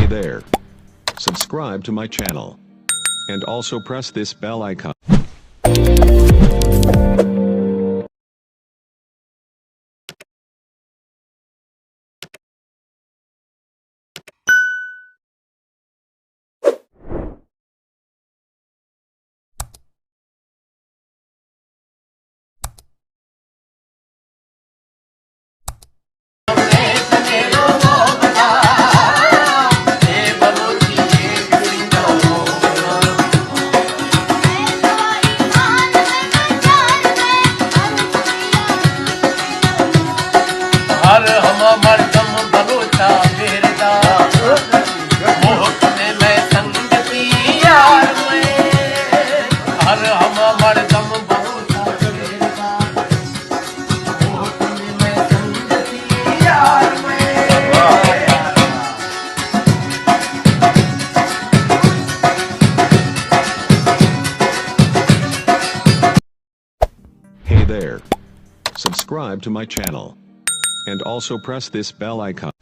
Hey there. Subscribe to my channel. And also press this bell icon. हर हम मरदम बलोचा बेरदा मोहक में मैं संगती यार में हर हम मरदम बलोचा बेरदा मोहक में मैं संगती यार में Hey there. Subscribe to my channel. And also press this bell icon.